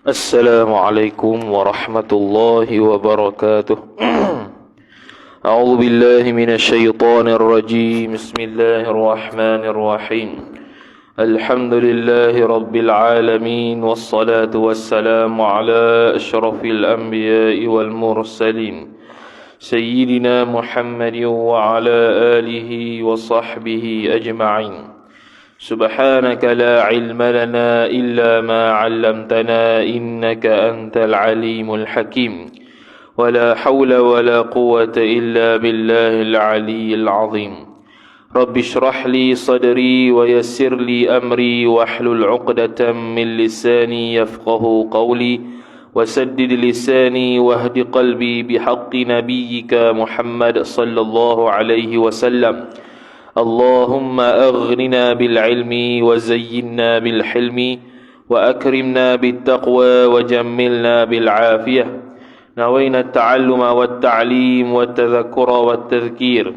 Assalamualaikum warahmatullahi wabarakatuh. A'udzu billahi minasy syaithanir rajim. Bismillahirrahmanirrahim. Alhamdulillahi rabbil alamin wassalatu wassalamu ala asyrafil anbiya'i wal mursalin sayyidina Muhammadin wa ala alihi wa sahbihi ajma'in. سبحانك لا علم لنا إلا ما علمتنا إنك أنت العليم الحكيم ولا حول ولا قوة إلا بالله العلي العظيم رب اشرح لي صدري ويسر لي أمري واحلل عقدة من لساني يفقه قولي وسدد لساني واهد قلبي بحق نبيك محمد صلى الله عليه وسلم اللهم أغننا بالعلم وزينا بالحلم وأكرمنا بالتقوى وجملنا بالعافية نوينا التعلم والتعليم والتذكر والتذكير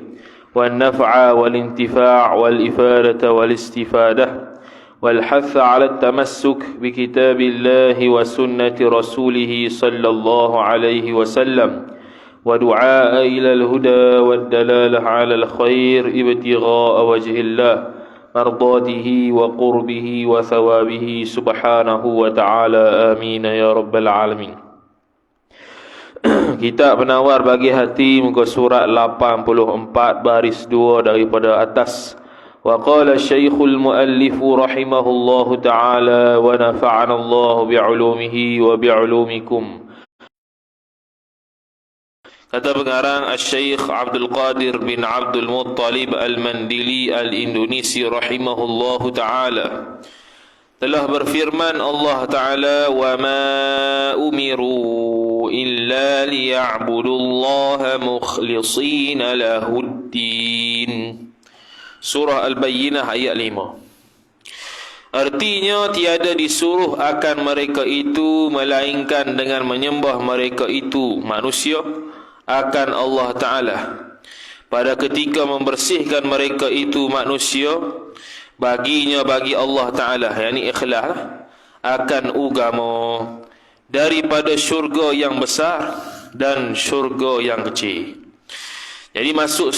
والنفع والانتفاع والإفادة والاستفادة والحث على التمسك بكتاب الله وسنة رسوله صلى الله عليه وسلم ودعاء إلى الهدى والدلالة على الخير ابتغاء وجه الله مرضاته وقربه وثوابه سبحانه وتعالى آمين يا رب العالمين. Kitab Penawar Bagi Hati, muka surat 84 baris 2 daripada atas. Wa qala Syekhul Muallif rahimahullahu ta'ala wa nafa'ana Allah bi'ulumihi wa bi'ulumikum. Kata pengarang Al-Syeikh Abdul Qadir bin Abdul Muttalib Al-Mandili Al-Indonesi rahimahullahu ta'ala, telah berfirman Allah Ta'ala, wa ma umiru illa liya'budullaha mukhlishina lahuddin. Surah Al-Bayyinah ayat 5. Artinya tiada disuruh akan mereka itu melainkan dengan menyembah mereka itu manusia akan Allah Ta'ala pada ketika membersihkan mereka itu manusia baginya bagi Allah Ta'ala, yakni ikhlas akan agama daripada syurga yang besar dan syurga yang kecil. Jadi masuk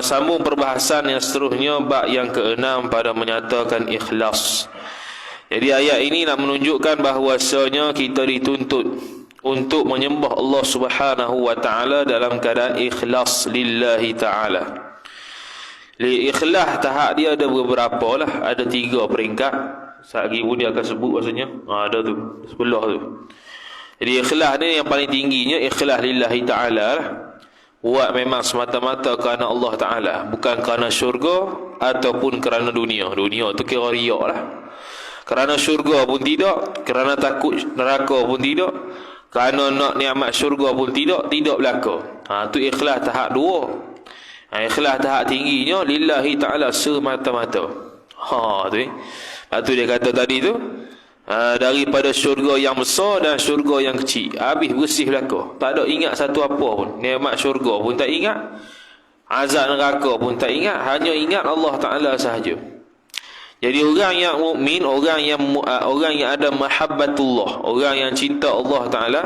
sambung perbahasan yang seterusnya, bab yang ke-6 pada menyatakan ikhlas. Jadi ayat ini nak menunjukkan bahawasanya kita dituntut untuk menyembah Allah Subhanahu wa ta'ala dalam keadaan ikhlas lillahi ta'ala. Ikhlas tahap dia ada beberapa lah, ada 3 peringkat. Sekali pun dia akan sebut maksudnya. Ada tu, sebelah tu. Jadi ikhlas ni yang paling tingginya ikhlas lillahi ta'ala lah. Buat memang semata-mata kerana Allah Ta'ala, bukan kerana syurga ataupun kerana dunia. Dunia tu kira riak lah. Kerana syurga pun tidak, kerana takut neraka pun tidak, kerana nak nikmat syurga pun tidak belaka. Tu ikhlas tahap 2. Ikhlas tahap tingginya lillahi ta'ala semata-mata. Tu lepas tu dia kata tadi tu, daripada syurga yang besar dan syurga yang kecil, habis bersih belaka. Tak ada ingat satu apa pun. Nikmat syurga pun tak ingat, azab neraka pun tak ingat, hanya ingat Allah Ta'ala sahaja. Jadi orang yang mukmin, orang yang ada mahabbatullah, orang yang cinta Allah Ta'ala,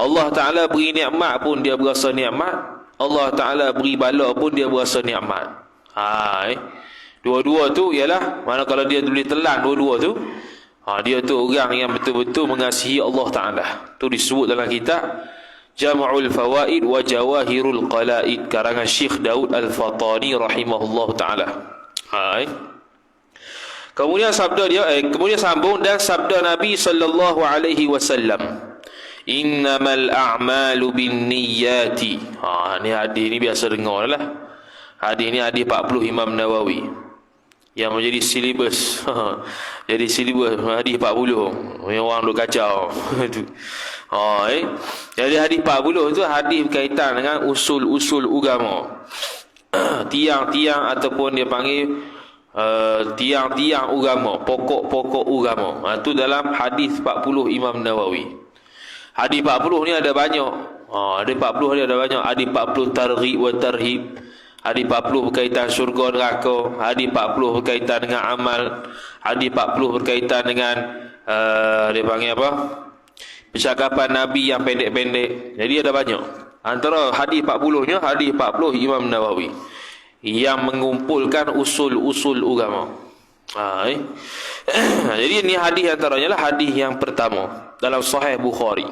Allah Ta'ala beri nikmat pun dia berasa nikmat, Allah Ta'ala beri bala pun dia berasa nikmat. Dua-dua tu ialah, mana kalau dia boleh telan dua-dua tu, dia tu orang yang betul-betul mengasihi Allah Ta'ala. Tu disebut dalam kitab Jam'ul Fawaid wa Jawahirul Qalaid karangan Syekh Daud Al-Fatani rahimahullah Ta'ala. Kemudian sabda dia, kemudian sambung, dan sabda Nabi sallallahu alaihi wasallam, innamal a'malu binniyati. Ni hadis ni biasa dengar lah. Hadis ni hadis 40 Imam Nawawi yang menjadi silibus. Jadi silibus hadis 40 yang orang duk kacau. Jadi hadis 40 tu hadis berkaitan dengan usul-usul agama. Tiang-tiang ataupun dia panggil tiang-tiang agama, pokok-pokok agama. Itu dalam hadis 40 Imam Nawawi. Hadis 40 ni ada banyak. Hadis 40 ni ada banyak. Hadis 40 targhib wa tarhib. Hadis 40 berkaitan syurga neraka. Hadis 40 berkaitan dengan amal. Hadis 40 berkaitan dengan dia panggil apa? percakapan Nabi yang pendek-pendek. Jadi ada banyak. Antara hadis 40-nya, hadis 40 Imam Nawawi yang mengumpulkan usul-usul agama. Jadi ini hadis antaranya lah hadis yang pertama dalam Sahih Bukhari.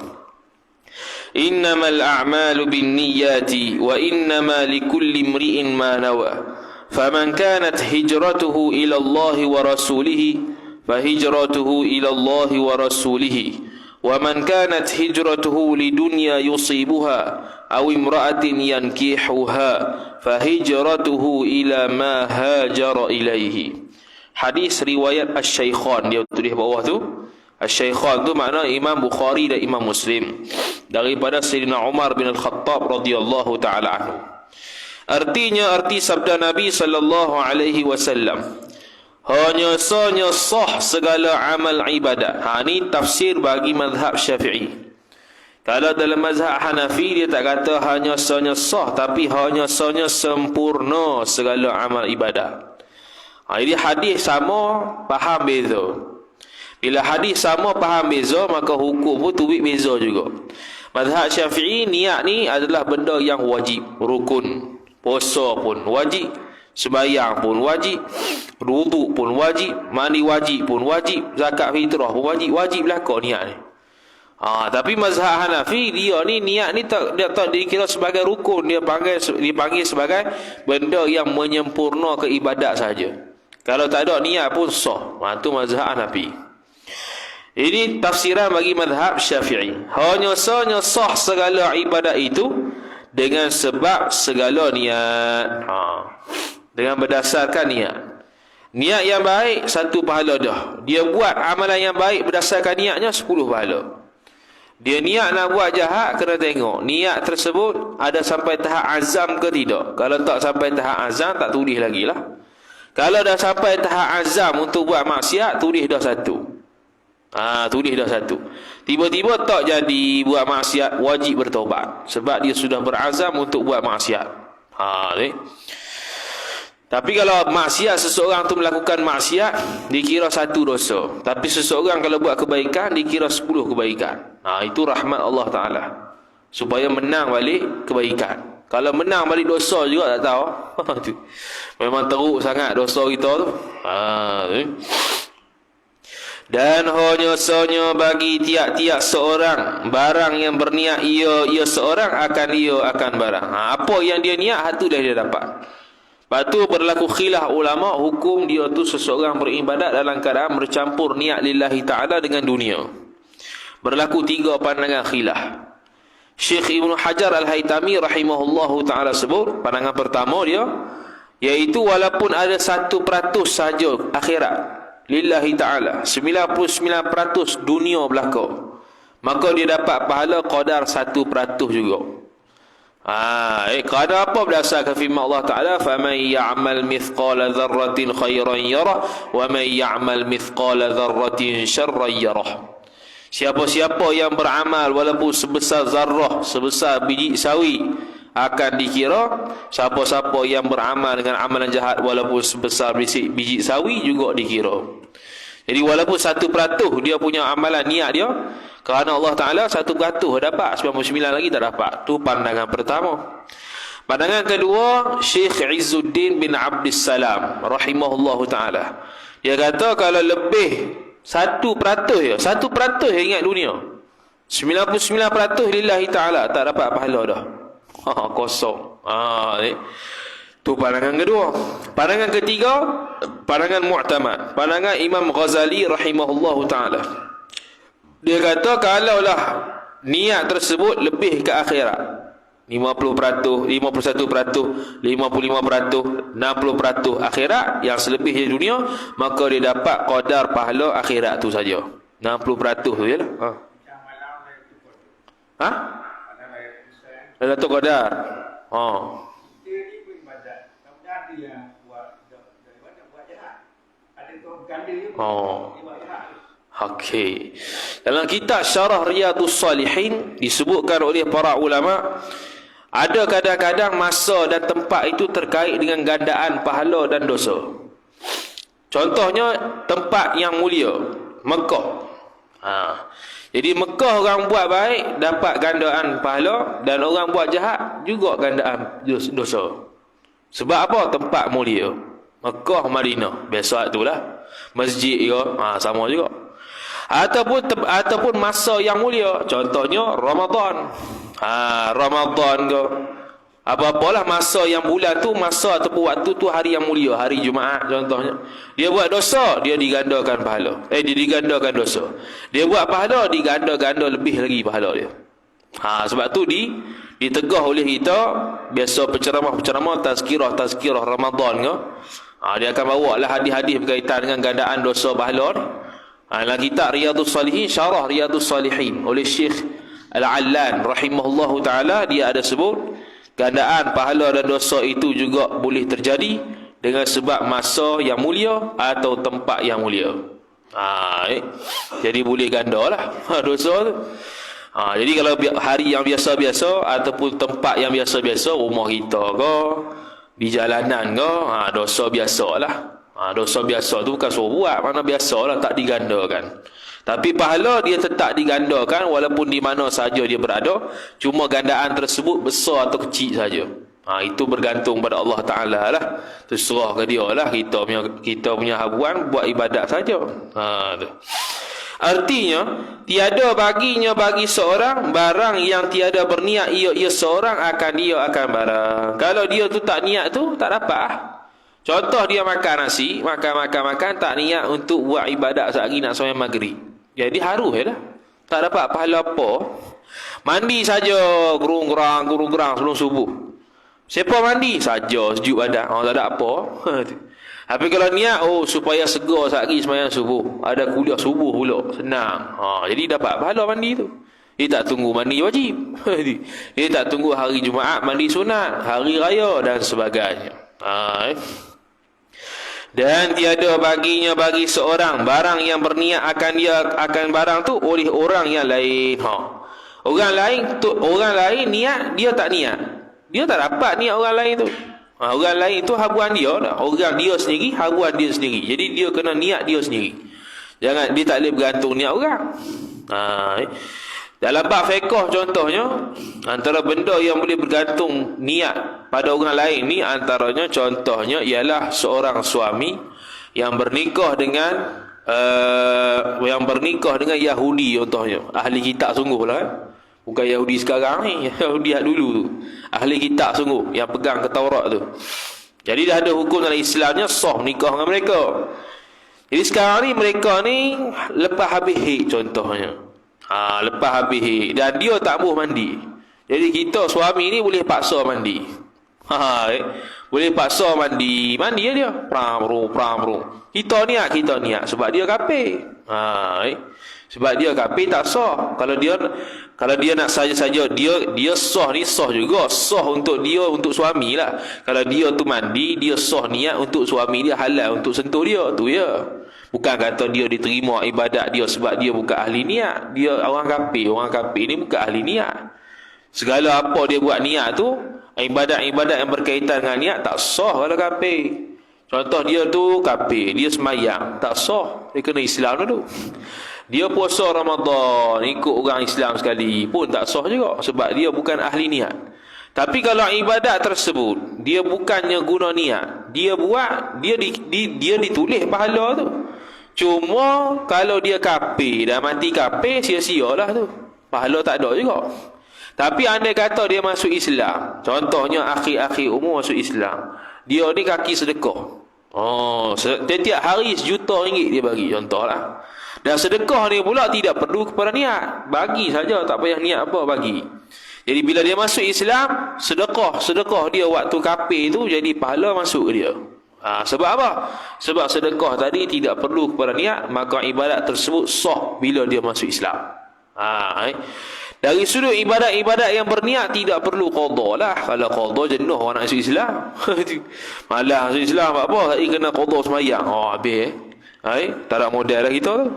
Innamal a'malu binniyati wa innama likulli imri'in ma nawa. Faman kanat hijratuhu ila Allah wa rasulih fahijratuhu ila Allah wa rasulih. Wa man kanat hijratuhu lidunya yusibuha aw imra'atin yankihuha fahijratuhu ila ma hajara ilaihi. Hadis riwayat Asy-Syaikhan, dia tulis bawah tu. Asy-Syaikhan tu makna Imam Bukhari dan Imam Muslim, daripada Sayyidina Umar bin Al-Khattab radhiyallahu taala anhu. Artinya, arti sabda Nabi sallallahu alaihi wasallam, hanya sahnya sah segala amal ibadat. Ini tafsir bagi mazhab Syafi'i. Kalau dalam mazhab Hanafi, dia tak kata hanya sahnya sah, tapi hanya sahnya sempurna segala amal ibadat. Jadi hadis sama, faham beza. Bila hadis sama, faham beza, maka hukum pun tubik beza juga. Mazhab Syafi'i, niat ni adalah benda yang wajib, rukun. Puasa pun wajib, sembahyang pun wajib, wuduk pun wajib, mandi wajib pun wajib, zakat fitrah pun wajib, wajib belaka niat ni. Tapi mazhab Hanafi, dia ni niat ni tak dikira sebagai rukun, dia dipanggil sebagai benda yang menyempurna ke ibadat saja. Kalau tak ada niat pun sah. Itu mazhab Hanafi. Ini tafsiran bagi mazhab Syafi'i. Hanya sah segala ibadat itu dengan sebab segala niat. Dengan berdasarkan niat. Niat yang baik, 1 pahala dah. Dia buat amalan yang baik berdasarkan niatnya, 10 pahala. Dia niat nak buat jahat, kena tengok niat tersebut ada sampai tahap azam ke tidak. Kalau tak sampai tahap azam, tak tulis lagi lah. Kalau dah sampai tahap azam untuk buat maksiat, tulis dah 1. Tulis dah 1. Tiba-tiba tak jadi buat maksiat, wajib bertaubat. Sebab dia sudah berazam untuk buat maksiat. Tapi kalau maksiat, seseorang tu melakukan maksiat, dikira 1 dosa. Tapi seseorang kalau buat kebaikan, dikira 10 kebaikan. Itu rahmat Allah Ta'ala, supaya menang balik kebaikan. Kalau menang balik dosa juga tak tahu. Memang teruk sangat dosa kita tu. Dan hanya sahnya bagi tiap-tiap seorang barang yang berniat ia seorang akan barang. Apa yang dia niat, itu dah dia dapat. Lepas tu berlaku khilaf ulama, hukum dia tu seseorang beribadat dalam keadaan bercampur niat lillahi ta'ala dengan dunia. Berlaku 3 pandangan khilaf. Syekh Ibn Hajar Al-Haytami rahimahullahu ta'ala sebut, pandangan pertama dia, iaitu walaupun ada 1% saja akhirat lillahi ta'ala, 99% dunia belaka, maka dia dapat pahala qadar 1% juga. Qadar apa? Berdasarkan firman Allah Ta'ala, faman ya'mal mithqala dzarratin khairan yarah wa man ya'mal mithqala dzarratin syarran yarah. Siapa-siapa yang beramal walaupun sebesar zarrah, sebesar biji sawi, akan dikira. Siapa-siapa yang beramal dengan amalan jahat walaupun sebesar biji sawi, juga dikira. Jadi walaupun 1% dia punya amalan niat dia, kerana Allah Ta'ala 1% dapat, 99 lagi tak dapat. Itu pandangan pertama. Pandangan kedua, Syekh Izzuddin bin Abdissalam rahimahullahu ta'ala, dia kata kalau lebih 1% je, 1% je ingat dunia, 99% lillahi ta'ala, tak dapat pahala dah. Kosong. Itu pandangan kedua. Pandangan ketiga, pandangan mu'tamad, pandangan Imam Ghazali rahimahullahu ta'ala. Dia kata kalaulah niat tersebut lebih ke akhirat, 50%, 51%, 55%, 60% akhirat, yang selebihnya dunia, maka dia dapat qadar pahala akhirat tu saja. 60% tu je lah. Datuk qadar. Okey. Dalam kitab Syarah Riyadhus Salihin disebutkan oleh para ulama, ada kadang-kadang masa dan tempat itu terkait dengan gandaan pahala dan dosa. Contohnya tempat yang mulia, Mekah. Jadi Mekah orang buat baik dapat gandaan pahala, dan orang buat jahat juga gandaan dosa. Sebab apa? Tempat mulia. Mekah, Madinah, biasa itulah. Masjid juga sama juga. Ataupun masa yang mulia, contohnya Ramadan. Ramadan ke apa-apalah masa yang bulan tu, masa ataupun waktu tu hari yang mulia, hari Jumaat contohnya. Dia buat dosa, dia digandakan pahala. Dia digandakan dosa. Dia buat pahala, diganda-ganda lebih lagi pahala dia. Sebab tu ditegah oleh kita biasa penceramah tazkirah Ramadan ke. Dia akan bawa lah hadis-hadis berkaitan dengan gandaan dosa pahala ni. Dalam kitab Riyadhus Salihin, syarah Riyadhus Salihin oleh Syekh Al-Allan rahimahullahu taala, dia ada sebut gandaan pahala dan dosa itu juga boleh terjadi dengan sebab masa yang mulia atau tempat yang mulia. Jadi boleh ganda lah dosa tu. Jadi kalau hari yang biasa-biasa ataupun tempat yang biasa-biasa, rumah kita ke, di jalanan ke, dosa biasa lah. Dosa biasa tu bukan suruh buat, mana biasa lah, tak digandakan. Tapi pahala dia tetap digandakan walaupun di mana saja dia berada. Cuma gandaan tersebut besar atau kecil saja. Itu bergantung pada Allah Ta'ala lah. Terserah ke dia lah. Kita punya habuan buat ibadat saja. Artinya, tiada baginya bagi seorang barang yang tiada berniat ia seorang akan barang. Kalau dia tu tak niat tu, tak dapat. Contoh dia makan nasi, makan, tak niat untuk buat ibadat sehari nak sampai maghrib. Jadi harus lah. Tak dapat pahala apa. Mandi saja gerung-gerang sebelum subuh. Siapa mandi? Saja sejuk badan. Tak ada apa. Tapi kalau niat, supaya segar sehari sembahyang subuh. Ada kuliah subuh pula. Senang. Jadi dapat pahala mandi tu. Dia tak tunggu mandi wajib. Dia tak tunggu hari Jumaat mandi sunat, hari raya dan sebagainya. Dan tiada baginya bagi seorang barang yang berniat akan barang tu oleh orang yang lain. Orang lain niat, dia tak niat. Dia tak dapat niat orang lain tu. Orang lain tu habuan dia lah. Orang dia sendiri, habuan dia sendiri. Jadi dia kena niat dia sendiri. Dia tak boleh bergantung niat orang. Dalam bab fiqh contohnya, antara benda yang boleh bergantung niat pada orang lain ni, antaranya contohnya ialah seorang suami yang bernikah dengan Yahudi contohnya. Ahli kitab sungguh lah. Bukan Yahudi sekarang ni, Yahudi dulu tu. Ahli kitab sungguh yang pegang ke Taurat tu. Jadi dah ada hukum dalam Islamnya sah nikah dengan mereka. Jadi sekarang ni mereka ni lepas habis haid contohnya. Lepas habis haid dan dia tak boleh mandi. Jadi kita suami ni boleh paksa mandi. Boleh paksa mandi dia. Pram. Kita niat sebab dia kafir. Sebab dia kafir tak sah. Kalau dia nak saja-saja dia sah ni sah juga. Sah untuk dia, untuk suami lah. Kalau dia tu mandi, dia sah niat untuk suami dia, halal untuk sentuh dia. Tu ya. Bukan kata dia diterima ibadat dia sebab dia bukan ahli niat. Dia orang kafir. Orang kafir ni bukan ahli niat. Segala apa dia buat niat tu, ibadat-ibadat yang berkaitan dengan niat tak sah kalau kafir. Contoh dia tu kafir, dia semayang, tak sah. Dia kena Islam dulu. Dia puasa Ramadan, ikut orang Islam sekali pun tak sah juga sebab dia bukan ahli niat. Tapi kalau ibadat tersebut dia bukannya guna niat, dia buat, dia ditulis pahala tu. Cuma kalau dia kafir dan mati kafir, sia-sialah tu. Pahala tak ada juga. Tapi andai kata dia masuk Islam, contohnya akhir-akhir umur masuk Islam, dia ni kaki sedekah. Setiap hari RM1,000,000 dia bagi, contohlah. Dan sedekah ni pula tidak perlu kepada niat. Bagi saja, tak payah niat apa, bagi. Jadi bila dia masuk Islam, sedekah dia waktu kafir tu jadi pahala masuk ke dia. Sebab apa? Sebab sedekah tadi tidak perlu kepada niat, maka ibadat tersebut sah bila dia masuk Islam. Dari sudut ibadat-ibadat yang berniat tidak perlu qada lah. Kalau qada jenuh orang nak masuk Islam. Malah masuk Islam apa? Hari kena qada semayang. Habis tak ada model lah kita tu.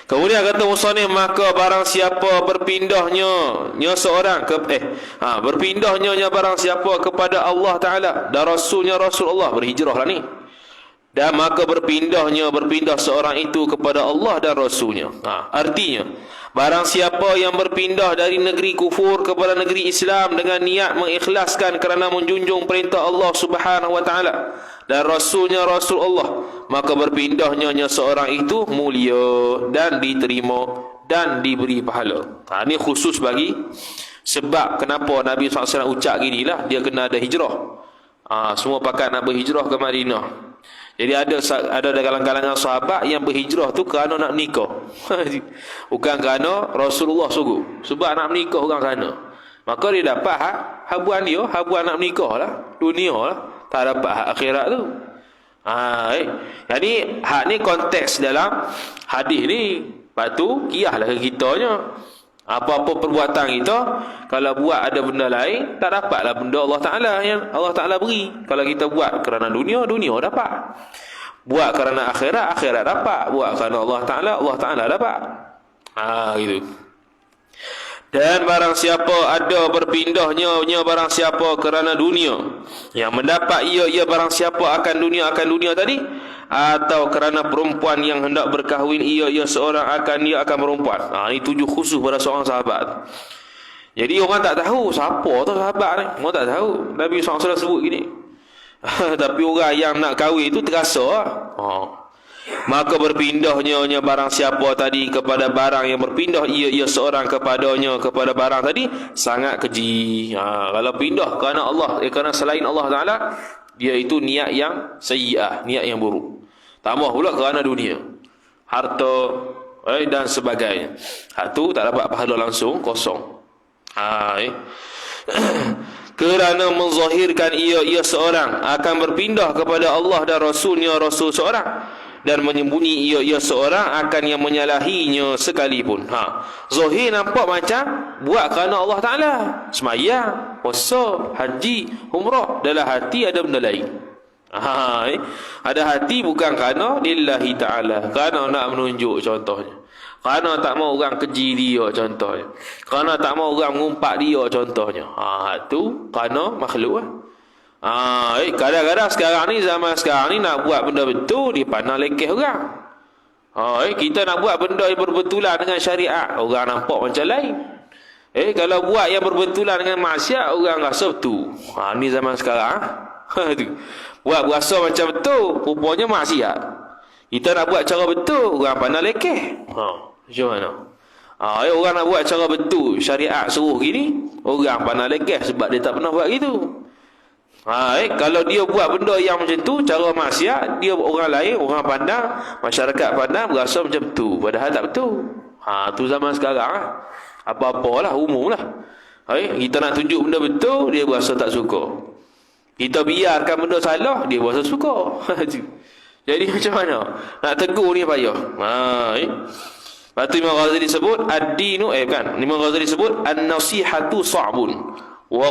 Kemudian kata musannif, maka barang siapa berpindahnya barang siapa kepada Allah Ta'ala dan Rasulnya, Rasulullah berhijrah lah ni, dan maka berpindah seorang itu kepada Allah dan Rasulnya. Artinya, barang siapa yang berpindah dari negeri kufur kepada negeri Islam dengan niat mengikhlaskan kerana menjunjung perintah Allah Subhanahu wa taala dan Rasulnya Rasul Allah, maka berpindahnya seorang itu mulia dan diterima dan diberi pahala. Ini khusus bagi sebab kenapa Nabi SAW ucap ginilah, dia kena ada hijrah. Semua pakat nak berhijrah ke Madinah. Jadi ada dalam kalangan sahabat yang berhijrah tu kerana nak menikah. Bukan kerana Rasulullah suruh. Sebab nak menikah orang sana. Maka dia dapat habuan nak menikah lah. Dunia lah. Tak dapat hak akhirat tu. Jadi hak ni konteks dalam hadis ni. Lepas tu kiyahlah ke kitanya. Apa-apa perbuatan kita, kalau buat ada benda lain, tak dapatlah benda Allah Ta'ala yang Allah Ta'ala beri. Kalau kita buat kerana dunia dapat. Buat kerana akhirat dapat. Buat kerana Allah Ta'ala dapat. Gitu. Dan barang siapa ada berpindahnya barang siapa kerana dunia, yang mendapat ia barang siapa akan dunia tadi, atau kerana perempuan yang hendak berkahwin ia seorang dia akan perempuan. Ini tuju khusus pada seorang sahabat. Jadi orang tak tahu siapa tu sahabat ni. Orang tak tahu. Nabi SAW sebut gini. Tapi orang yang nak kahwin itu terasa lah. Maka berpindahnya barang siapa tadi kepada barang yang berpindah ia seorang kepadanya kepada barang tadi sangat keji. Kalau pindah kerana Allah, kerana selain Allah Ta'ala, dia itu niat yang sayyi'ah, niat yang buruk. Tambah pula kerana dunia, harta dan sebagainya. Hak tu tak dapat pahala langsung, kosong. Kerana menzahirkan ia seorang akan berpindah kepada Allah dan Rasulnya Rasul seorang, dan menyembunyi ia seorang akan yang menyalahinya sekalipun. Zahir nampak macam buat kerana Allah Ta'ala, sembahyang, puasa, haji, umrah. Dalam hati ada benda lain. Ada hati bukan kerana lillahi ta'ala, kerana nak menunjuk contohnya, kerana tak mau orang keji dia contohnya, kerana tak mau orang mengumpat dia contohnya. Tu kerana makhluk lah. Kadang-kadang sekarang ni, zaman sekarang ni, nak buat benda betul dipandang lekeh orang. Kita nak buat benda yang berbetulan dengan syariat, orang nampak macam lain. Kalau buat yang berbetulan dengan maksiat, orang rasa betul. Ni zaman sekarang. Buat berasa macam betul, rupanya maksiat. Kita nak buat cara betul, orang pandang lekeh. Macam mana? Orang nak buat cara betul, syariat suruh gini, orang pandang lekeh sebab dia tak pernah buat gitu. Kalau dia buat benda yang macam tu, cara maksiat, dia orang lain, orang pandang, masyarakat pandang, berasa macam betul, padahal tak betul. Tu zaman sekarang lah. Apa-apalah, umum lah. Kita nak tunjuk benda betul, dia berasa tak suka. Kita biarkan benda salah, dia berasa suka. Jadi macam mana? Nak tegur ni payah. Lepas tu Imam Ghazali sebut ad-dinu, Imam Ghazali sebut an-nasihatu sa'bun wa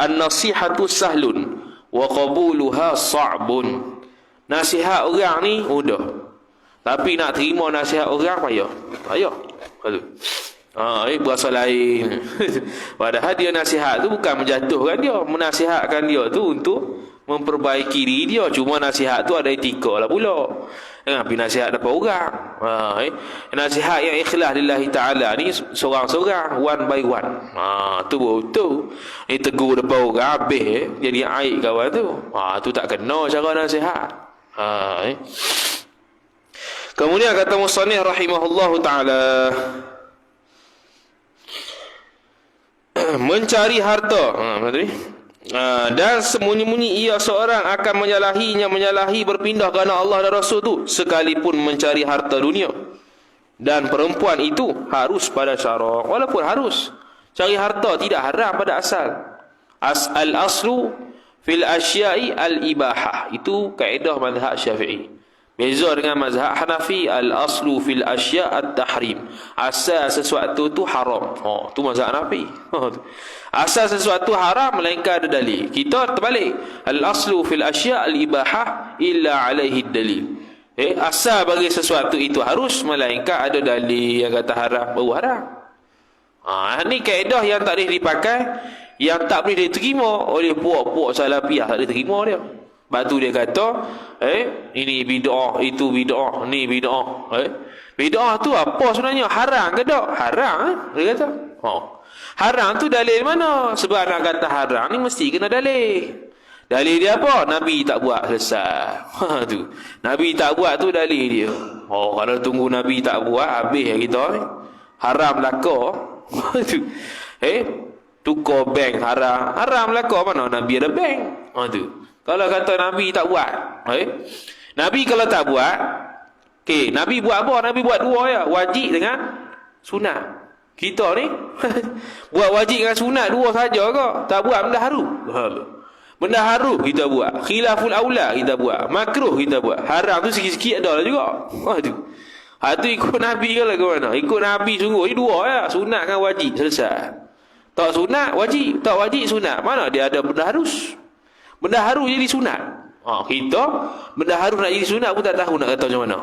an-nasihatu sahlun wa qabuluha sa'bun. Nasihat orang ni mudah, tapi nak terima nasihat orang payah. Berasa lain. Padahal dia nasihat tu bukan menjatuhkan dia, menasihatkan dia tu untuk memperbaiki diri dia. Cuma nasihat tu ada etika lah pula. Tapi nasihat dapat orang. Nasihat yang ikhlas lillahi ta'ala ni seorang-seorang, one by one. Tu betul. Ni tegur depan orang habis jadi aib kawan tu. Tu tak kena cara nasihat. Kemudian kata musannif rahimahullahu ta'ala, mencari harta, dan sembunyi-bunyi ia seorang akan menyalahi berpindah kerana Allah dan Rasul tu, sekalipun mencari harta dunia. Dan perempuan itu harus pada syarak, walaupun harus cari harta tidak haram pada asal. Al-aslu fil asya'i al-ibahah, itu kaedah mazhab Syafi'i. Beza dengan mazhab Hanafi, al-aslu fil asya' at-tahrim. Asal sesuatu tu haram. Tu mazhab Hanafi. Asal sesuatu haram melainkan ada dalil. Kita terbalik. Al-aslu fil asya' al-ibahah illa alaihi dalil. Asal bagi sesuatu itu harus melainkan ada dalil yang kata haram, baru haram. Ni kaedah yang tak boleh dipakai, yang tak boleh diterima oleh puak-puak salafiyah, tak boleh terima dia. Batu dia kata, ini bid'ah, itu bid'ah, ni bid'ah. Bid'ah tu apa sebenarnya? Haram ke tak? Haram, dia kata. Haram tu dalil mana? Sebab nak kata haram ni mesti kena dalil. Dalil dia apa? Nabi tak buat, selesai. Tu. Nabi tak buat tu dalil dia. Kalau tunggu Nabi tak buat, habis kita ni. Haram belaka. Tu. Tukar bank haram. Haram belaka mana Nabi ada bank? Tu. Kalau kata Nabi tak buat. Nabi kalau tak buat, Nabi buat apa? Nabi buat dua ya, wajib dengan sunat. Kita ni buat wajib dengan sunat dua saja ke? Tak buat benda haru. Benda haru kita buat, khilaful aula kita buat, makruh kita buat, haram tu sikit-sikit ada lah juga. Tu ikut Nabi ke lah ke mana? Ikut Nabi sungguh. Ini dua ya, sunat dengan wajib, selesai. Tak sunat wajib, tak wajib sunat. Mana dia ada benda harus? Benda haru jadi sunat. Kita benda haru nak jadi sunat pun tak tahu nak kata macam mana.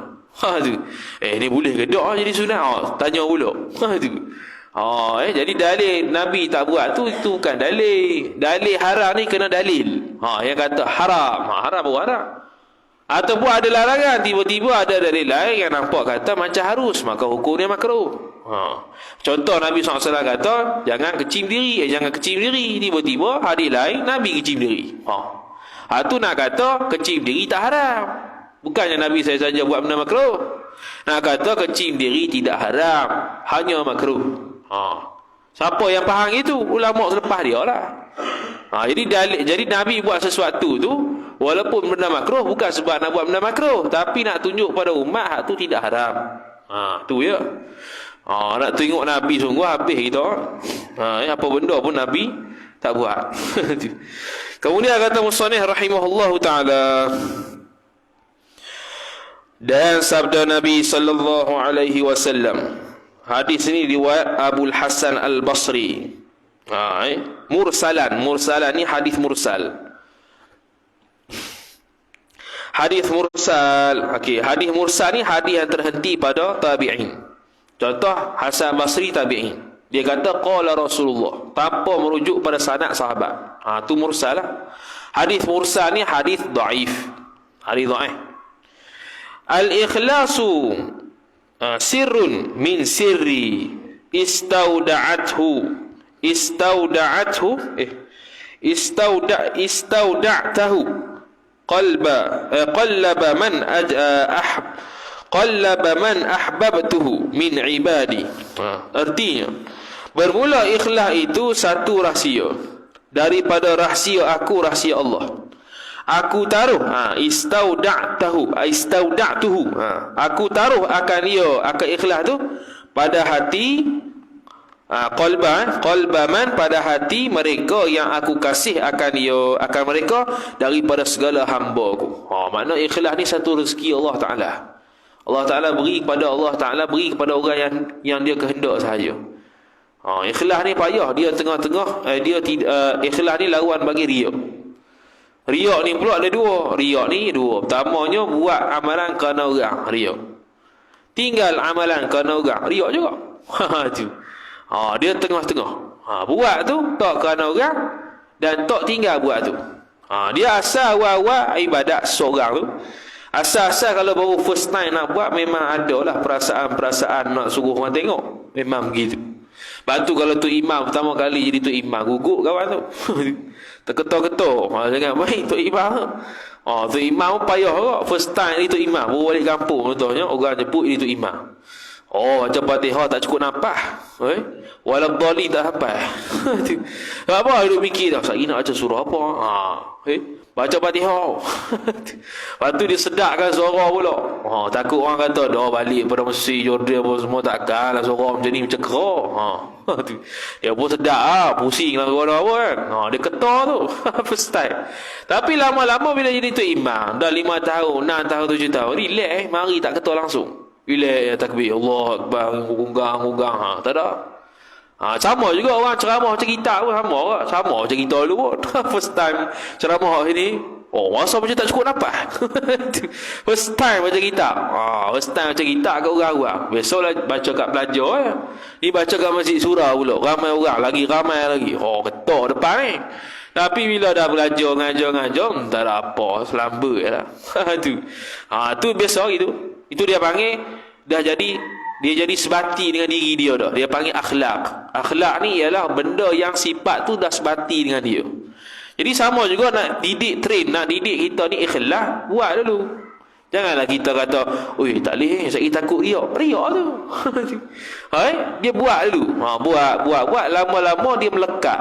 Tu. Ni boleh ke tak jadi sunat? Tanya pula. Tu. Jadi dalil Nabi tak buat tu, itu bukan dalil. Dalil haram ni kena dalil. Yang kata haram. Haram buat haram. Ataupun ada larangan, tiba-tiba ada dalil lain yang nampak kata macam harus, maka hukumnya makruh. Contoh Nabi SAW kata jangan kecim diri, jangan kecim diri. Tiba-tiba hadis lain Nabi kecim diri. Tu nak kata kecim diri tak haram. Bukannya Nabi saya saja buat benda makruh. Nak kata kecim diri tidak haram, hanya makruh. Siapa yang faham itu? Ulama selepas dia lah. Jadi Nabi buat sesuatu tu walaupun benda makruh, bukan sebab nak buat benda makruh, tapi nak tunjuk pada umat hak tu tidak haram. Tu ya. Nak tengok Nabi sungguh habis kita. Apa benda pun Nabi tak buat. Kemudian kata musannif rahimahullahu taala, dan sabda Nabi sallallahu alaihi wasallam. Hadis ini riwayat Abu Hasan Al-Basri. Mursalan ni hadis mursal. Hadis mursal. Hadis mursal ni hadis yang terhenti pada tabi'in. Contoh Hasan Basri tabi'in. Dia kata qala Rasulullah, tanpa merujuk pada sanad sahabat. Tu mursal lah. Hadis mursal ni hadis dhaif. Hadis dhaif. Al-ikhlasu sirrun min sirri istauda'tahu qallaba man ahbabtuhu min ibadi. Artinya bermula ikhlas itu satu rahsia daripada rahsia aku, rahsia Allah. Aku taruh istauda'tuhu, aku taruh akan dia, akan ikhlas tu pada hati qalba man, pada hati mereka yang aku kasih akan dia, akan mereka daripada segala hamba-Ku. Makna ikhlas ni satu rezeki Allah Taala. Allah Taala beri kepada orang yang dia kehendak sahaja. Ikhlas ni payah, dia tengah-tengah ikhlas ni lawan bagi riya. Riak ni pula ada dua. Pertamanya buat amalan kerana orang, riak. Tinggal amalan kerana orang, riak juga. Tu. Dia tengah-tengah. Buat tu tak kerana orang dan tak tinggal buat tu. Dia asal awal-awal ibadat seorang tu. Asal-asal kalau baru first time nak buat, memang ada lah perasaan-perasaan nak suruh orang tengok. Memang begitu. Bantu kalau tu imam pertama kali jadi tu imam, gugup kawan tu. Terketor-ketor. Jangan baik tu imam. Tu imam payah juga. First time dia tu imam, baru balik kampung contohnya, orang jemput dia tu imam. Macam Fatihah tak cukup nampak. Walau dhali tak hafal. Apa dia mikir dah, saya nak baca surah apa? Baca Fatihah. Lepas tu dia sedakkan suara pula. Takut orang kata dah balik pada Mesir, Jordan apa semua, takkan lah suara macam ni, macam kerak. Dia pun sedap pusing lah suara apa kan. Dia ketar tu. First time. Tapi lama-lama bila jadi tu imam, dah 5 tahun, 6 tahun, 7 tahun, relax mari tak ketar langsung. Relax takbir, Allah Akbar, ngunggang. Tak ada. Sama juga orang ceramah macam kita pun sama macam kita dulu pun. First time ceramah ini, masa macam tak cukup dapat. First time macam kita. First time macam kita kat orang-orang. Besoklah baca kat belajar. Ni baca kat masjid surah pula. Ramai orang lagi, ramai lagi. Ketok depan ni. Tapi bila dah belajar ngajar, tak ada apa, selambat lah. Tu biasa gitu. Itu dia panggil dia jadi sebati dengan diri dia dah. Dia panggil akhlak. Akhlak ni ialah benda yang sifat tu dah sebati dengan dia. Jadi sama juga nak didik kita ni ikhlas, buat dulu. Janganlah kita kata, oi tak boleh, saya takut riak tu. Dia buat dulu. Buat lama-lama dia melekat.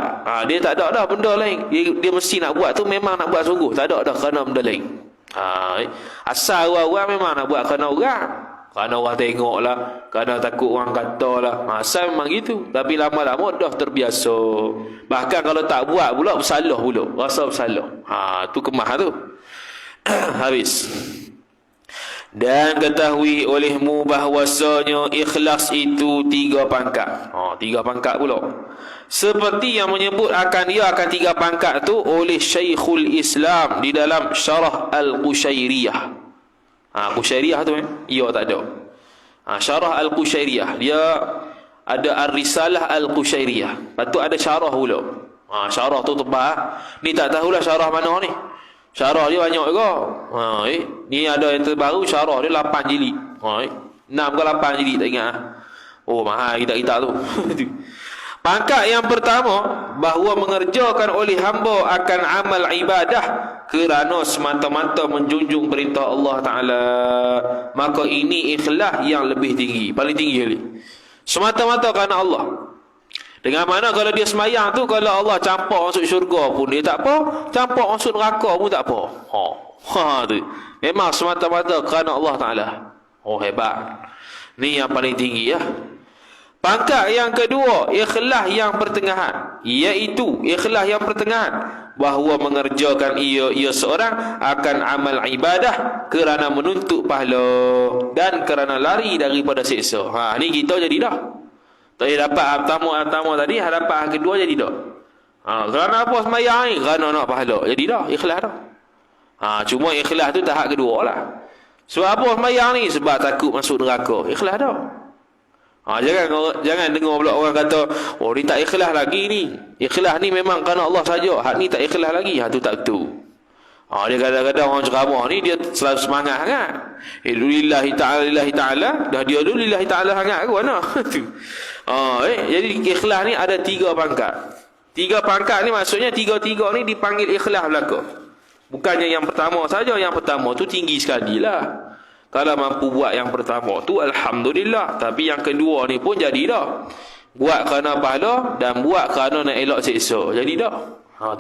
Dia tak ada dah benda lain. Dia mesti nak buat tu memang nak buat sungguh, tak ada dah kerana benda lain. Asal orang memang nak buat kerana orang. Kerana orang tengok lah, kerana takut orang kata lah. Asal memang gitu. Tapi lama-lama dah terbiasa. Bahkan kalau tak buat pula bersalah pula. Rasa bersalah. Tu kemah tu. Habis. Dan ketahui olehmu bahwasanya ikhlas itu 3 pangkat. 3 pangkat pula. Seperti yang menyebut akan 3 pangkat tu oleh Syekhul Islam di dalam Syarah Al-Qushairiyah. Qushairiyah tu ya tak ada. Syarah Al-Qushairiyah, dia ada Ar-Risalah Al-Qushairiyah. Lepas tu ada syarah pula. Syarah tu tebal. Ni tak tahulah syarah mana ni. Syarah dia banyak juga. Ni ada yang terbaru, syarah dia 8 jilid. 6 ke 8 jilid, tak ingat. Mahal kita tu. Pangkat yang pertama, bahawa mengerjakan oleh hamba akan amal ibadah kerana semata-mata menjunjung perintah Allah Ta'ala. Maka ini ikhlas yang lebih tinggi, paling tinggi sekali. Semata-mata kerana Allah. Dengan mana kalau dia semayang tu, kalau Allah campak masuk syurga pun dia tak apa, campak masuk neraka pun tak apa. Tu. Memang semata-mata kerana Allah Ta'ala. Hebat. Ni yang paling tinggi ya. Pangkat yang kedua, ikhlas yang pertengahan, iaitu ikhlas yang pertengahan, bahawa mengerjakan ia seorang akan amal ibadah kerana menuntut pahala dan kerana lari daripada siksa. Ni kita jadi dah. Tadi dapat pertama tadi, hadapan kedua jadi dah. Kerana apa semayang ni? Kerana nak pahala. Jadi dah, ikhlas dah. Cuma ikhlas tu tahap kedua lah. Sebab apa semayang ni? Sebab takut masuk neraka. Ikhlas dah. Jangan dengar pula orang kata, ni tak ikhlas lagi ni. Ikhlas ni memang kerana Allah saja. Hak ni tak ikhlas lagi. Tu tak betul. Dia kadang-kadang orang ceramah ni dia selalu semangat sangat. Lillahi ta'ala. Dah dia dulu lillahi ta'ala sangat ke mana? Jadi ikhlas ni ada 3 pangkat. 3 pangkat ni maksudnya 3 ni dipanggil ikhlas belaka. Bukannya yang pertama saja. Yang pertama tu tinggi sekali lah. Kalau mampu buat yang pertama tu alhamdulillah. Tapi yang kedua ni pun jadi dah. Buat kerana pahala dan buat kerana nak elak siksa. Jadi dah.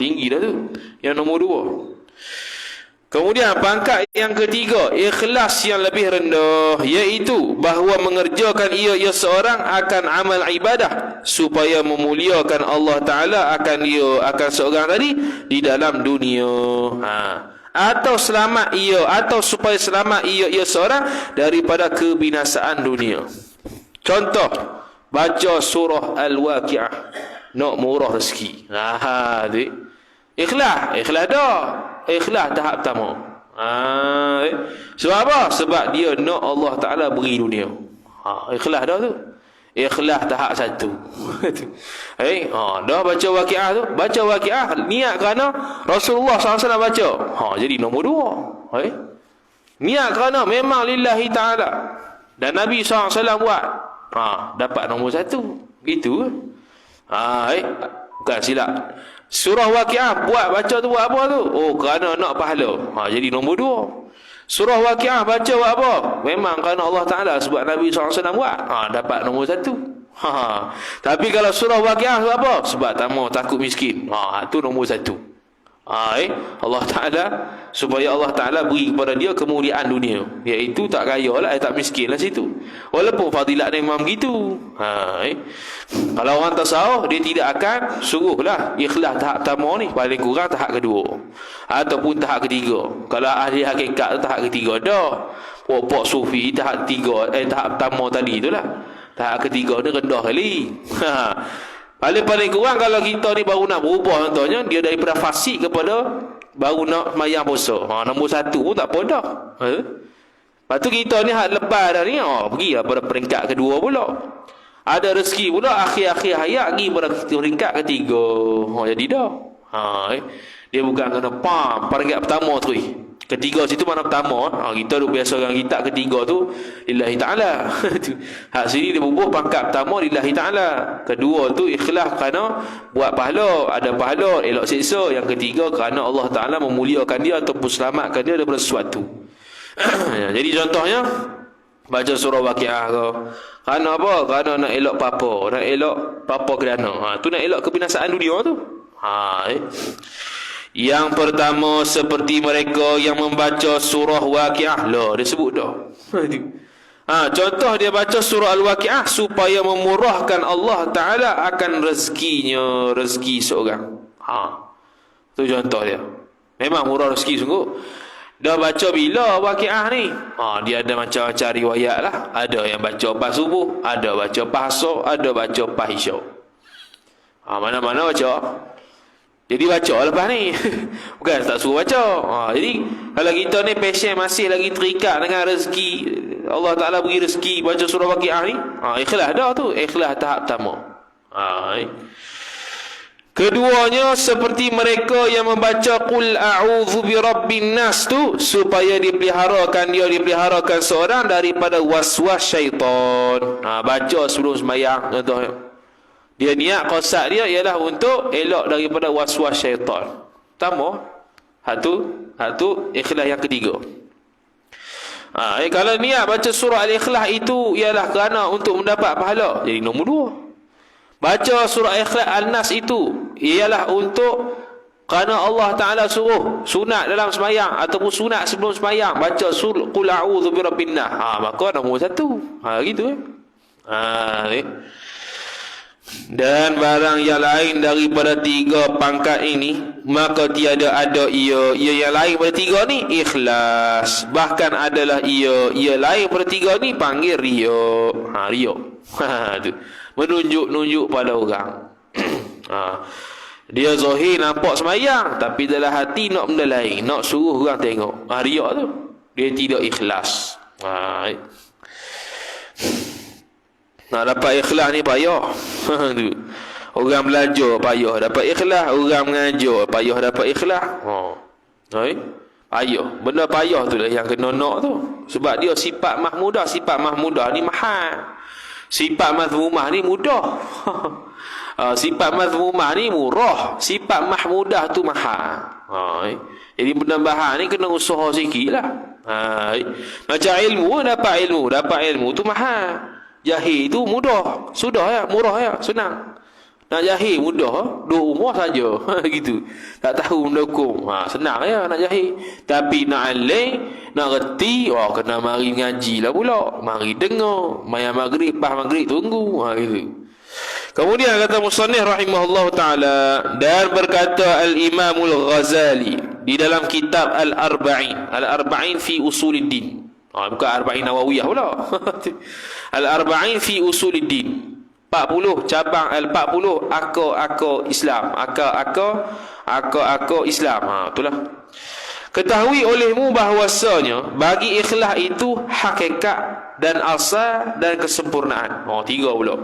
Tinggi dah tu. Yang nombor 2. Kemudian pangkat yang ketiga, ikhlas yang lebih rendah, iaitu bahawa mengerjakan ia seorang akan amal ibadah supaya memuliakan Allah Ta'ala akan seorang tadi di dalam dunia. Atau selamat atau supaya selamat ia seorang daripada kebinasaan dunia. Contoh, baca surah Al-Waqi'ah, nak murah rezeki. Ikhlas dah. Ikhlas tahap pertama. Sebab apa? Sebab dia nak Allah Ta'ala beri dunia. Ikhlas dah tu. Ikhlas tahap 1. Dah baca Waqi'ah tu. Baca Waqi'ah niat kerana Rasulullah SAW baca. Jadi nombor 2. Niat kerana memang lillahi ta'ala dan Nabi SAW buat. Dapat nombor 1. Gitu. Bukan silap. Surah Waqi'ah baca tu buat apa tu? Kerana nak pahala. Jadi nombor 2. Surah Waqi'ah baca buat apa? Memang kerana Allah Ta'ala sebab Nabi SAW buat. Dapat nombor 1. Tapi kalau surah Waqi'ah sebab apa? Sebab takut miskin. Tu nombor 1. Allah Ta'ala, supaya Allah Ta'ala beri kepada dia kemuliaan dunia, iaitu tak kaya lah, tak miskin lah situ. Walaupun fadilat dia memang begitu. Kalau orang tasawuf, dia tidak akan suruhlah ikhlas tahap pertama ni, paling kurang tahap kedua ataupun tahap ketiga. Kalau ahli hakikat tahap ketiga dah. Pok sufi tahap 3, tahap pertama tadi itulah. Tahap ketiga ni rendah kali. Paling kurang kalau kita ni baru nak berubah, contohnya dia daripada fasik kepada baru nak mayang puasa. Nombor 1 pun tak apa dah. Lepas tu kita ni hak lepas dah ni, pergilah pada peringkat kedua pula. Ada rezeki pula akhir-akhir hayat pergi pada peringkat ketiga. Jadi dah. Dia bukan kena pada rakaat pertama tu. Ketiga situ mana pertama. Kita duk biasa orang kita ketiga tu lillahi ta'ala. Hak sini dia bubuh pangkat pertama lillahi ta'ala. Kedua tu ikhlas kerana buat pahala, ada pahala, elok siksa. Yang ketiga kerana Allah Ta'ala memuliakan dia ataupun selamatkan dia daripada sesuatu. Jadi contohnya baca surah Waqiah ke. Kerana apa? Kerana nak elok apa? Nak elok apa kerana? Tu nak elok kebinasaan dunia tu. Yang pertama seperti mereka yang membaca surah Waqiah. Lah dia sebut dah. Contoh dia baca surah Al-Waqiah supaya memurahkan Allah Ta'ala akan rezekinya, rezeki seorang. Tu contoh dia. Memang murah rezeki sungguh. Dah baca bila Waqiah ni? Dia ada macam-macam riwayat lah. Ada yang baca pas subuh, ada baca pas asar, ada baca pas isyak. Mana-mana baca. Jadi baca lepas ni. Bukan tak suruh baca. Jadi kalau kita ni passion masih lagi terikat dengan rezeki, Allah Ta'ala beri rezeki baca surah Waqiah ni, ikhlas dah tu. Ikhlas tahap pertama. Keduanya seperti mereka yang membaca qul a'udzu birabbin nas tu supaya dipeliharakan seorang daripada waswas syaitan. Baca sebelum sembahyang contohnya. Dia niat qasad dia ialah untuk elok daripada waswas syaitan. Pertama, hak tu ikhlas yang ketiga. Kalau niat baca surah Al-Ikhlas itu ialah kerana untuk mendapat pahala, jadi nombor dua. Baca surah Ikhlas Al-Nas itu ialah untuk kerana Allah Ta'ala suruh sunat dalam sembahyang ataupun sunat sebelum sembahyang baca surah qul a'udzu birabbin nas. Maka nombor satu. Gitu Dan barang yang lain daripada tiga pangkat ini, maka tiada ada ia yang lain daripada tiga ni ikhlas. Bahkan adalah ia lain daripada tiga ni panggil riya. Riya. Tu. Menunjuk pada orang. Dia zahir nampak sembahyang, tapi dalam hati nak benda lain, nak suruh orang tengok. Riya tu. Dia tidak ikhlas. Nak dapat ikhlas ni payah. Orang belajar payah dapat ikhlas, orang mengajar payah dapat ikhlas. Payah. Benda payah tu lah yang kena nak tu. Sebab dia sifat mahmudah ni mahal. Sifat mazmumah ni mudah. Sifat mazmumah ni murah. Sifat mahmudah tu mahal. Jadi penambahan ni kena usaha sikit lah. Macam ilmu, dapat ilmu tu mahal. Jahil tu mudah. Sudah ya, murah ya, senang. Nak jahil mudah, duduk rumah saja. Gitu. Tak tahu benda hukum. Senang ya nak jahil. Tapi nak alim, nak reti, kena mari ngaji lah pula. Mari dengar. Maya maghrib, pas maghrib tunggu. Gitu. Kemudian kata musannif rahimahullah ta'ala, dan berkata Al-Imamul Ghazali di dalam kitab Al-Arba'in fi Usuluddin. Bukan Arba'in Nawawiyah pula. Al-Arba'in fi Usuluddin. 40 cabang 40 akar Islam. Akar Islam. Itulah. Ketahui olehmu bahawasanya bagi ikhlas itu hakikat dan asal dan kesempurnaan. Tiga pula.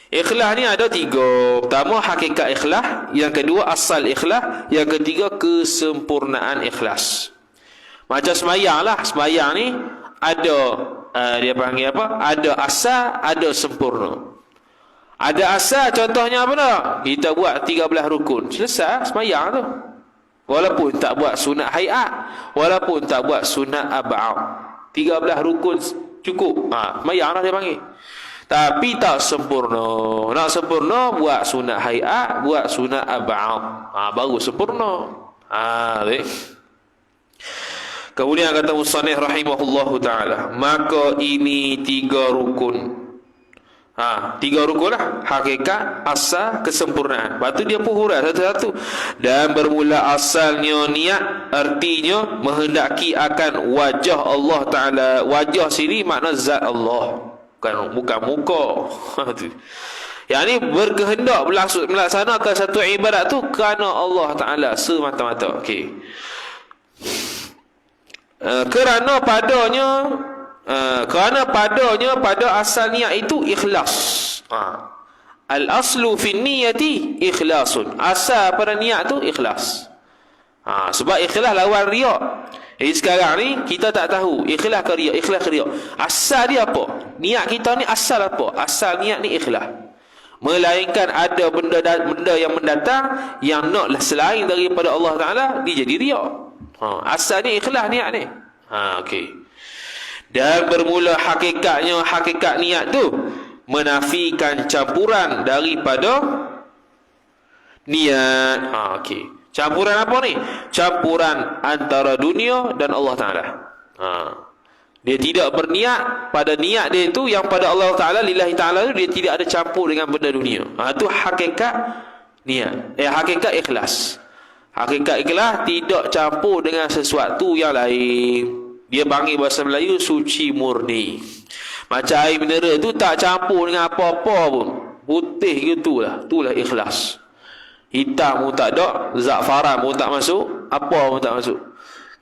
Ikhlas ni ada tiga. Pertama hakikat ikhlas, yang kedua asal ikhlas, yang ketiga kesempurnaan ikhlas. Macam sembahyang lah. Sembahyang ni ada dia panggil apa? Ada asal, ada sempurna. Ada asal contohnya apa dah? Kita buat 13 rukun. Selesai sembahyang tu. Walaupun tak buat sunat hayat, walaupun tak buat sunat ab'ad. 13 rukun cukup. Sembahyang lah dia panggil. Tapi tak sempurna. Nak sempurna buat sunat hayat, buat sunat ab'ad. Baru sempurna. Kemudian kata musannif rahimahullahu ta'ala, maka ini 3 rukun. 3 rukun lah. Hakikat, asal, kesempurnaan. Lepas tu dia pun hurai satu-satu. Dan bermula asalnya niat, artinya menghendaki akan wajah Allah Ta'ala. Wajah sini makna zat Allah, bukan muka. Yang ni berkehendak melaksanakan satu ibadat tu kerana Allah Ta'ala semata-mata. Okey. Kerana padanya pada asal niat itu ikhlas. Al-aslu fi niyati ikhlasun. Asal pada niat tu ikhlas. Sebab ikhlas lawan riak. Sekarang ni kita tak tahu ikhlas ke riak, ikhlas ke riak. Asal dia apa? Niat kita ni asal apa? Asal niat ni ikhlas. Melainkan ada benda yang mendatang yang naklah selain daripada Allah Taala, dia jadi riak. Asal ni ikhlas niat ni. Okey. Dan bermula hakikat niat tu menafikan campuran daripada niat. Okey. Campuran apa ni? Campuran antara dunia dan Allah Ta'ala. Dia tidak berniat pada niat dia itu yang pada Allah Ta'ala, lillahi ta'ala itu, dia tidak ada campur dengan benda dunia. Itu hakikat niat. Hakikat ikhlas. Hakikat ikhlas tidak campur dengan sesuatu yang lain. Dia panggil bahasa Melayu suci murni. Macam air mineral tu tak campur dengan apa-apa pun. Putih gitulah. Itulah ikhlas. Hitam pun tak ada, za'faran pun tak masuk, apa pun tak masuk.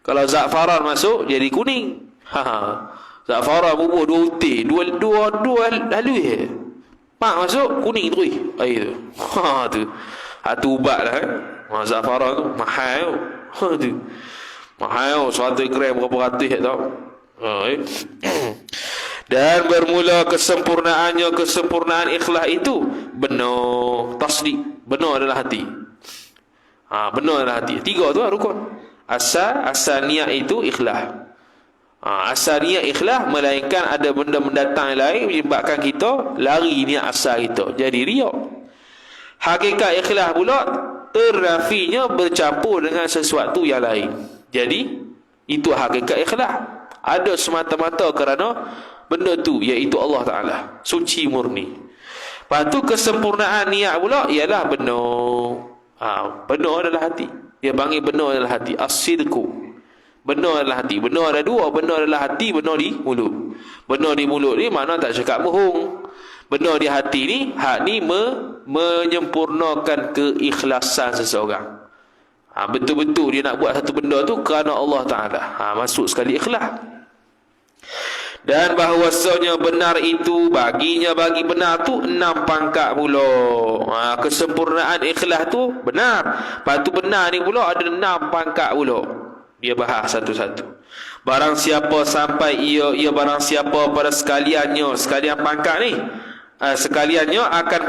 Kalau za'faran masuk, jadi kuning. Za'faran bubuh dua utir, dua halus. Pak masuk, kuning terus air tu. Tu. Tu ubat lah. Za'faran tu mahal tu. Mahal 100 gram berapa ratus tau. Dan bermula kesempurnaan ikhlas itu benar tasdik. Benar adalah hati. Benar adalah hati. 3 tu rukun. Asal niat itu ikhlas. Asal niat ikhlas, melainkan ada benda mendatang yang lain menyebabkan kita lari niat asal kita, jadi riak. Hakikat ikhlas pula ternafinya bercampur dengan sesuatu yang lain. Jadi itu hakikat ikhlas. Ada semata-mata kerana benda tu, iaitu Allah Ta'ala, suci murni. Lepas tu kesempurnaan niat pula ialah benar. Benar adalah hati. Dia panggil benar adalah hati. As-sidqu. Benar adalah hati. Benar ada 2. Benar adalah hati, benar di mulut. Benar di mulut ni makna tak cakap bohong. Benar di hati ni, hak ni menyempurnakan keikhlasan seseorang. Betul-betul dia nak buat satu benda tu kerana Allah Ta'ala. Masuk sekali ikhlas. Dan bahawasanya benar itu bagi benar tu 6 pangkat pula. Kesempurnaan ikhlas tu benar. Lepas tu benar ni pula ada 6 pangkat pula. Dia bahas satu-satu. Barang siapa sampai ia barang siapa pada sekalian pangkat ni, sekaliannya akan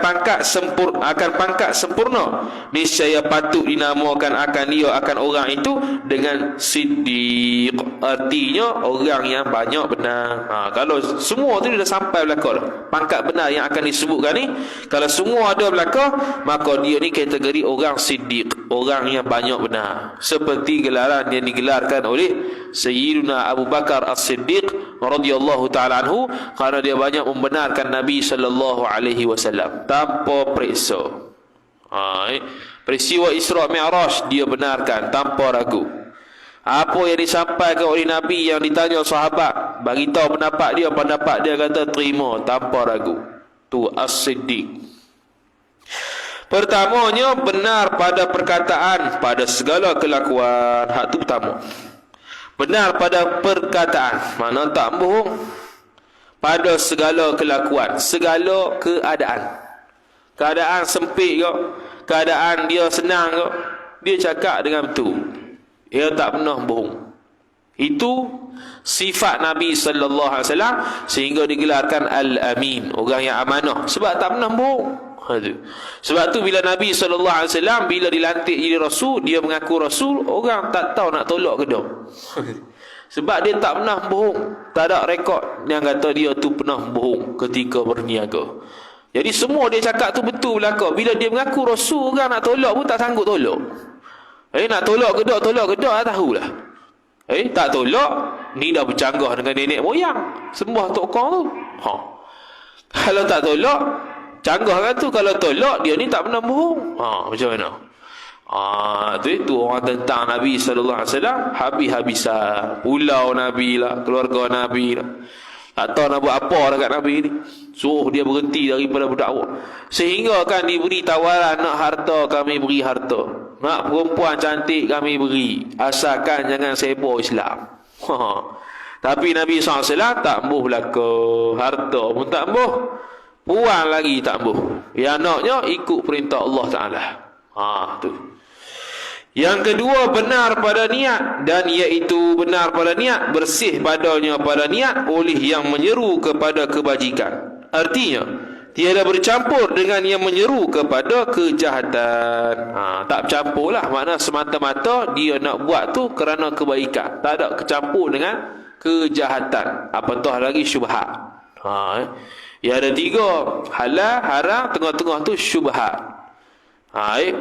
pangkat sempurna, niscaya patut dinamakan akan orang itu dengan siddiq. Artinya orang yang banyak benar. Kalau semua tu dah sampai belaka dah, pangkat benar yang akan disebutkan ni, kalau semua ada belaka, maka dia ni kategori orang siddiq, orang yang banyak benar. Seperti gelaran yang digelarkan oleh Sayyiduna Abu Bakar As-Siddiq radhiyallahu ta'ala anhu, kerana dia banyak membenarkan Nabi sallallahu alaihi wasallam tanpa periksa. Peristiwa Isra Mi'raj dia benarkan tanpa ragu. Apa yang disampaikan oleh Nabi yang ditanya sahabat, bagi tahu pendapat dia kata terima tanpa ragu. Tu As-Siddiq. Pertamanya benar pada perkataan, pada segala kelakuan. Hak tu pertama. Benar pada perkataan, mana tak bohong. Pada segala kelakuan, segala keadaan. Keadaan sempit ke, keadaan dia senang ke, dia cakap dengan betul. Dia tak pernah bohong. Itu sifat Nabi sallallahu alaihi wasallam, sehingga digelarkan Al-Amin, orang yang amanah, sebab tak pernah bohong. Sebab tu bila Nabi SAW bila dilantik jadi Rasul, dia mengaku Rasul, orang tak tahu nak tolak ke tak. Sebab dia tak pernah bohong. Tak ada rekod yang kata dia tu pernah bohong ketika berniaga. Jadi semua dia cakap tu betul belaka. Bila dia mengaku Rasul, orang nak tolak pun tak sanggup tolak. Nak tolak ke tak tahulah. Tak tolak, ni dah bercanggah dengan nenek moyang sembah tok kong tu. Kalau tak tolak, canggah kan tu. Kalau tolak, dia ni tak pernah bohong. Macam mana? Itu orang tentang Nabi sallallahu alaihi wasallam habis-habisan. Pulau Nabi lah, keluarga Nabi lah, tak tahu nak buat apa dekat Nabi ni. Suruh dia berhenti daripada berdakwah. Sehingga kan diberi tawaran, nak harta kami beri harta, nak perempuan cantik kami beri, asalkan jangan sebo Islam. Tapi Nabi SAW tak embuh belaka, harta pun tak embuh. Puan lagi tak boh. Yang naknya ikut perintah Allah Ta'ala. Tu. Yang kedua, benar pada niat, dan iaitu benar pada niat, bersih padanya pada niat oleh yang menyeru kepada kebajikan. Artinya, tiada bercampur dengan yang menyeru kepada kejahatan. Tak bercampur lah. Maknanya semata-mata dia nak buat tu kerana kebaikan. Tak ada kecampur dengan kejahatan. Apatah lagi syubhat. Ya, ada 3. Halal, haram, tengah-tengah tu syubhat.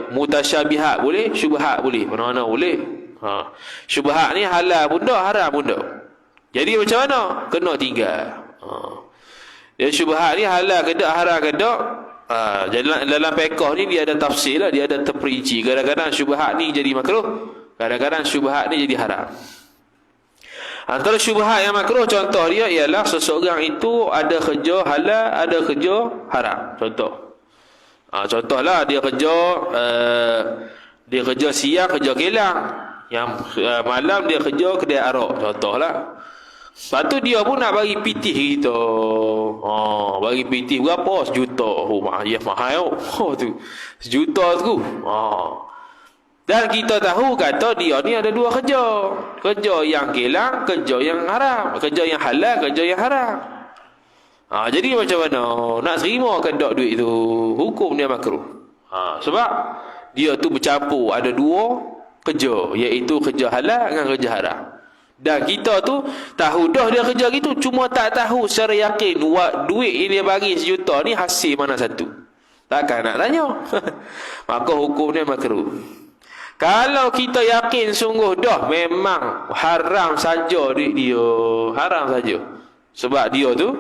Mutasyabihat boleh, syubhat boleh. Mana-mana boleh. Syubhat ni halal pun tak, haram pun tak. Jadi macam mana? Kena 3. Dia syubhat ni halal ke tak, haram ke tak? Dalam fiqh ni dia ada tafsir lah, dia ada terperinci. Kadang-kadang syubhat ni jadi makruh, kadang-kadang syubhat ni jadi haram. Antara syubhat yang makruh, contoh dia ialah seseorang itu ada kerja halal, ada kerja haram. Contohlah dia kerja siang, kerja kilang. Yang malam dia kerja kedai arak. Contohlah. Lepas tu dia pun nak bagi pitih kita. Bagi pitih berapa? 1 juta. Mahal. Tu. 1 juta tu. Dan kita tahu kata dia ni ada 2 kerja. Kerja yang kilang, kerja yang haram. Kerja yang halal, kerja yang haram. Jadi macam mana? Nak terima ke tak duit tu? Hukum dia makruh. Sebab dia tu bercampur ada 2 kerja, iaitu kerja halal dengan kerja haram. Dan kita tu tahu dah dia kerja gitu, cuma tak tahu secara yakin duit yang dia bagi 1 juta ni hasil mana satu. Takkan nak tanya. Maka hukum dia makruh. Kalau kita yakin sungguh dah memang haram saja duit dia, haram saja. Sebab dia tu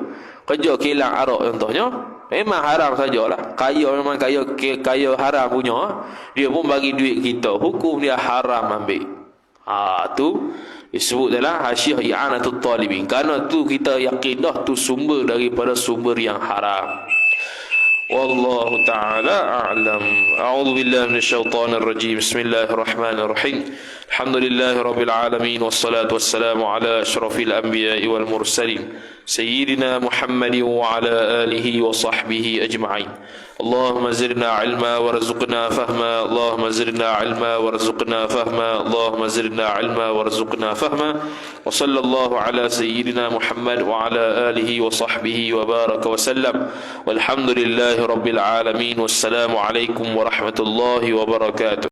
kerja kilang arak contohnya, memang haram sajalah. Kaya memang kaya haram punya. Dia pun bagi duit kita, hukum dia haram ambil. Tu disebut dalam hasyiah i'anatul talibin. Kerana tu kita yakin dah tu sumber daripada sumber yang haram. Wallahu ta'ala a'lam. A'udzu billahi minasyaitonir rajim. Bismillahirrahmanirrahim. Alhamdulillahi rabbil alamin, wassalatu wassalamu ala asyrafil anbiya'i wal mursalin sayyidina Muhammadin wa ala alihi wa sahbihi ajma'in. Allahumma zidna ilma warzuqna fahma. Allahumma zidna ilma warzuqna fahma. Allahumma zidna ilma warzuqna fahma. Wa sallallahu ala sayyidina Muhammad wa ala alihi wa sahbihi wa baraka wa sallam. Walhamdulillahi rabbil alamin. Wassalamu alaikum warahmatullahi wabarakatuh.